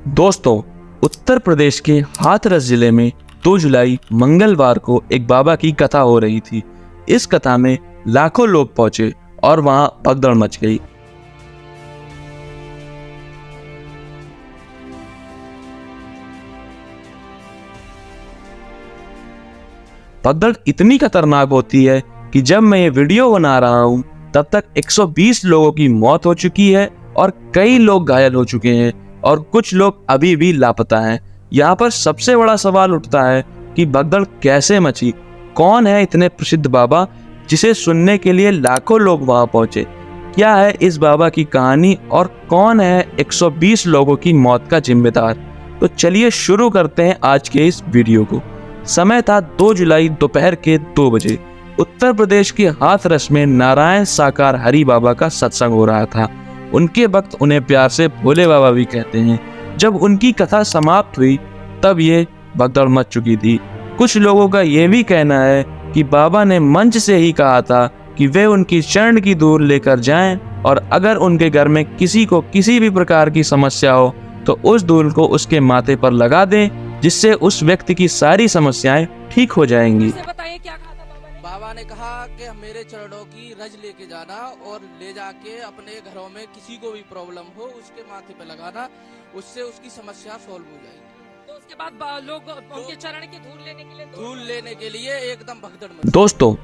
दोस्तों, उत्तर प्रदेश के हाथरस जिले में 2 जुलाई मंगलवार को एक बाबा की कथा हो रही थी। इस कथा में लाखों लोग पहुंचे और वहां भगदड़ मच गई। भगदड़ इतनी खतरनाक होती है कि जब मैं ये वीडियो बना रहा हूँ तब तक 120 लोगों की मौत हो चुकी है और कई लोग घायल हो चुके हैं और कुछ लोग अभी भी लापता हैं। यहाँ पर सबसे बड़ा सवाल उठता है कि भगदड़ कैसे मची, कौन है इतने प्रसिद्ध बाबा जिसे सुनने के लिए लाखों लोग वहां पहुंचे। क्या है इस बाबा की कहानी और कौन है 120 लोगों की मौत का जिम्मेदार। तो चलिए शुरू करते हैं आज के इस वीडियो को। समय था 2 जुलाई दोपहर के 2 बजे। उत्तर प्रदेश के हाथरस में नारायण साकार हरि बाबा का सत्संग हो रहा था। उनके भक्त उन्हें प्यार से भोले बाबा भी कहते हैं। जब उनकी कथा समाप्त हुई तब ये भगदड़ मच चुकी थी। कुछ लोगों का ये भी कहना है कि बाबा ने मंच से ही कहा था कि वे उनकी शरण की दूर लेकर जाएं और अगर उनके घर में किसी को किसी भी प्रकार की समस्या हो तो उस धूल को उसके माथे पर लगा दें, जिससे उस व्यक्ति की सारी समस्याएं ठीक हो जाएंगी। बताइए क्या कहा था बाबा ने कहा कि मेरे चरणों की रज लेके जाना और ले जाके अपने घरों में किसी को भी प्रॉब्लम हो उसके माथे पे लगाना, उससे उसकी समस्या सॉल्व हो जाएगी। तो उसके बाद लोग उनके चरण की धूल लेने के लिए एकदम भगदड़ मची। दोस्तों,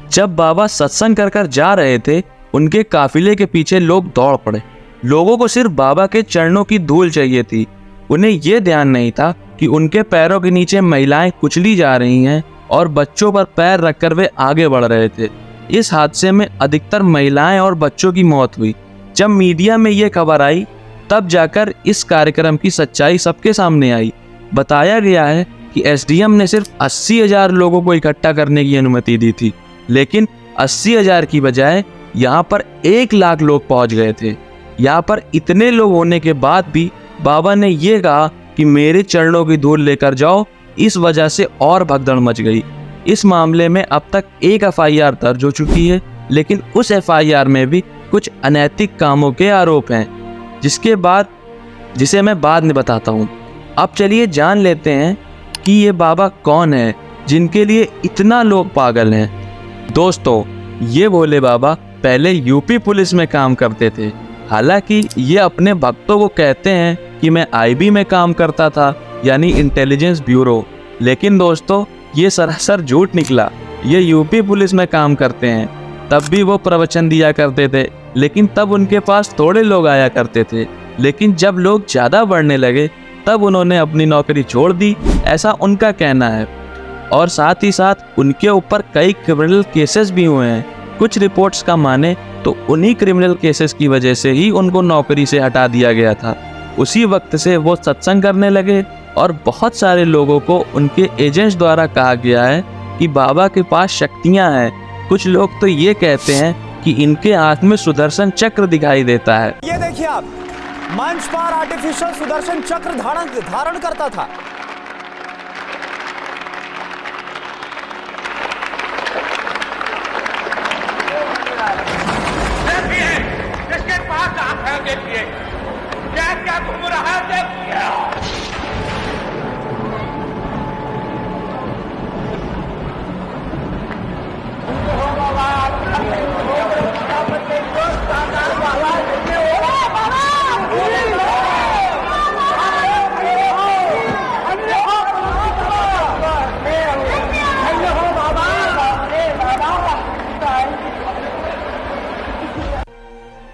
जब बाबा सत्संग कर जा रहे थे उनके काफिले के पीछे लोग दौड़ पड़े। लोगों को सिर्फ बाबा के चरणों की धूल चाहिए थी। उन्हें ये ध्यान नहीं था कि उनके पैरों के नीचे महिलाएं कुचली जा रही हैं और बच्चों पर पैर रखकर वे आगे बढ़ रहे थे। इस हादसे में अधिकतर महिलाएं और बच्चों की मौत हुई। जब मीडिया में ये खबर आई तब जाकर इस कार्यक्रम की सच्चाई सबके सामने आई। बताया गया है कि एसडीएम ने सिर्फ 80,000 लोगों को इकट्ठा करने की अनुमति दी थी, लेकिन 80,000 की बजाय यहाँ पर 1 लाख लोग पहुँच गए थे। यहाँ पर इतने लोग होने के बाद भी बाबा ने ये कहा कि मेरे चरणों की धूल लेकर जाओ। इस वजह से और भगदड़ मच गई। इस मामले में अब तक 1 एफआईआर दर्ज हो चुकी है, लेकिन उस एफआईआर में भी कुछ अनैतिक कामों के आरोप हैं, जिसे मैं बाद में बताता हूँ। अब चलिए जान लेते हैं कि ये बाबा कौन है जिनके लिए इतना लोग पागल हैं। दोस्तों, ये भोले बाबा पहले यूपी पुलिस में काम करते थे। हालांकि ये अपने भक्तों को कहते हैं कि मैं आईबी में काम करता था, यानी इंटेलिजेंस ब्यूरो, लेकिन दोस्तों ये सरासर झूठ निकला। ये यूपी पुलिस में काम करते हैं। तब भी वो प्रवचन दिया करते थे, लेकिन तब उनके पास थोड़े लोग आया करते थे। लेकिन जब लोग ज़्यादा बढ़ने लगे तब उन्होंने अपनी नौकरी छोड़ दी, ऐसा उनका कहना है। और साथ ही साथ उनके ऊपर कई क्रिमिनल केसेस भी हुए हैं। कुछ रिपोर्ट्स का माने तो उन्हीं क्रिमिनल केसेस की वजह से ही उनको नौकरी से हटा दिया गया था। उसी वक्त से वो सत्संग करने लगे और बहुत सारे लोगों को उनके एजेंट्स द्वारा कहा गया है कि बाबा के पास शक्तियां हैं। कुछ लोग तो ये कहते हैं कि इनके हाथ में सुदर्शन चक्र दिखाई देता है। ये देखिए आप, मंच पर आर्टिफिशियल सुदर्शन चक्र धारण करता था। जिसके पास आप है देखिए क्या क्या घूम रहा है, देखिए।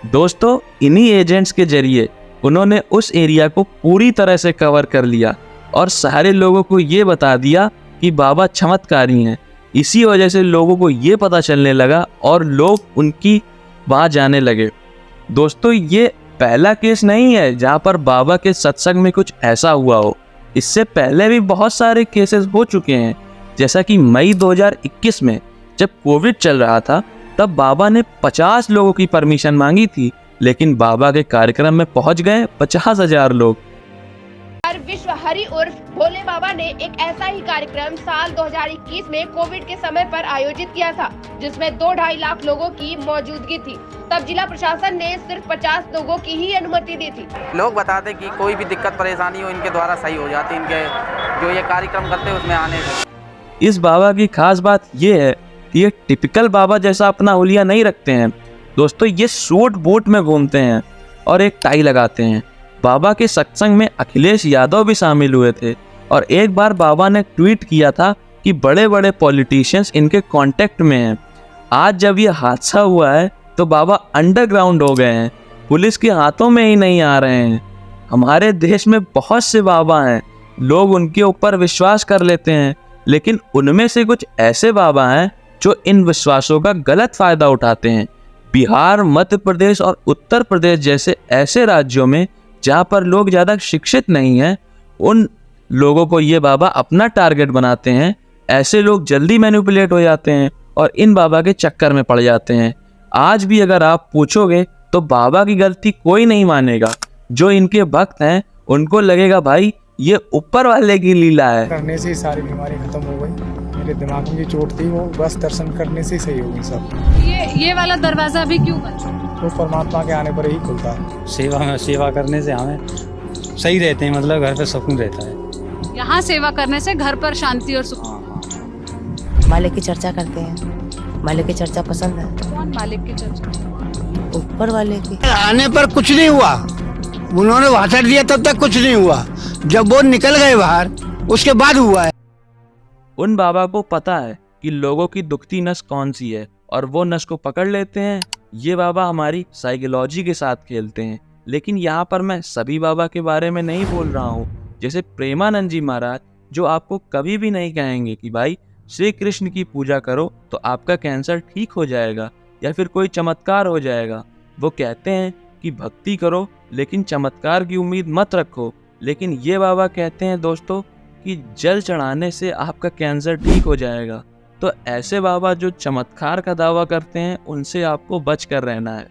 दोस्तों, इन्हीं एजेंट्स के जरिए उन्होंने उस एरिया को पूरी तरह से कवर कर लिया और सारे लोगों को ये बता दिया कि बाबा चमत्कारी हैं। इसी वजह से लोगों को ये पता चलने लगा और लोग उनकी वहाँ जाने लगे। दोस्तों, ये पहला केस नहीं है जहाँ पर बाबा के सत्संग में कुछ ऐसा हुआ हो। इससे पहले भी बहुत सारे केसेस हो चुके हैं। जैसा कि मई 2021 में जब कोविड चल रहा था तब बाबा ने 50 लोगों की परमिशन मांगी थी, लेकिन बाबा के कार्यक्रम में पहुंच गए 50,000 लोग। हर विश्व हरि उर्फ भोले बाबा ने एक ऐसा ही कार्यक्रम साल 2021 में कोविड के समय पर आयोजित किया था, जिसमें 2-2.5 लाख लोगों की मौजूदगी थी। तब जिला प्रशासन ने सिर्फ 50 लोगों की ही अनुमति दी थी। लोग बताते कि कोई भी दिक्कत परेशानी हो इनके द्वारा सही हो जाती, इनके जो ये कार्यक्रम करते हैं उसमें आने से। इस बाबा की खास बात ये है कि ये टिपिकल बाबा जैसा अपना हुलिया नहीं रखते हैं दोस्तों। ये सूट बूट में घूमते हैं और एक टाई लगाते हैं। बाबा के सत्संग में अखिलेश यादव भी शामिल हुए थे और एक बार बाबा ने ट्वीट किया था कि बड़े बड़े पॉलिटिशियंस इनके कांटेक्ट में हैं। आज जब ये हादसा हुआ है तो बाबा अंडरग्राउंड हो गए हैं, पुलिस के हाथों में ही नहीं आ रहे हैं। हमारे देश में बहुत से बाबा हैं, लोग उनके ऊपर विश्वास कर लेते हैं, लेकिन उनमें से कुछ ऐसे बाबा हैं जो इन विश्वासों का गलत फायदा उठाते हैं। बिहार, मध्य प्रदेश और उत्तर प्रदेश जैसे ऐसे राज्यों में जहाँ पर लोग ज़्यादा शिक्षित नहीं हैं, उन लोगों को ये बाबा अपना टारगेट बनाते हैं। ऐसे लोग जल्दी मैनिपुलेट हो जाते हैं और इन बाबा के चक्कर में पड़ जाते हैं। आज भी अगर आप पूछोगे तो बाबा की गलती कोई नहीं मानेगा। जो इनके भक्त हैं उनको लगेगा भाई ये ऊपर वाले की लीला है। करने से ही सारी बीमारी खत्म हो गई। मेरे दिमाग में जो चोट थी वो बस दर्शन करने से ही सही हो गई सब। ये वाला दरवाजा अभी क्यों बंद? वो परमात्मा के आने पर ही खुलता है। सेवा करने से हमें सही रहते हैं, मतलब घर पे सुकून रहता है। यहाँ सेवा करने से घर पर शांति और सुकून। मालिक की चर्चा करते हैं, मालिक की चर्चा पसंद है। कौन मालिक की चर्चा? ऊपर वाले की। आने पर कुछ नहीं हुआ, उन्होंने भाषण दिया तब तक कुछ नहीं हुआ, जब वो निकल गए बाहर उसके बाद हुआ है। उन बाबा को पता है कि लोगों की दुखती नस कौन सी है और वो नस को पकड़ लेते हैं। ये बाबा हमारी साइकोलॉजी के साथ खेलते हैं। लेकिन यहाँ पर मैं सभी बाबा के बारे में नहीं बोल रहा हूँ। जैसे प्रेमानंद जी महाराज, जो आपको कभी भी नहीं कहेंगे कि भाई श्री कृष्ण की पूजा करो तो आपका कैंसर ठीक हो जाएगा या फिर कोई चमत्कार हो जाएगा। वो कहते हैं कि भक्ति करो लेकिन चमत्कार की उम्मीद मत रखो। लेकिन ये बाबा कहते हैं दोस्तों कि जल चढ़ाने से आपका कैंसर ठीक हो जाएगा। तो ऐसे बाबा जो चमत्कार का दावा करते हैं उनसे आपको बच कर रहना है।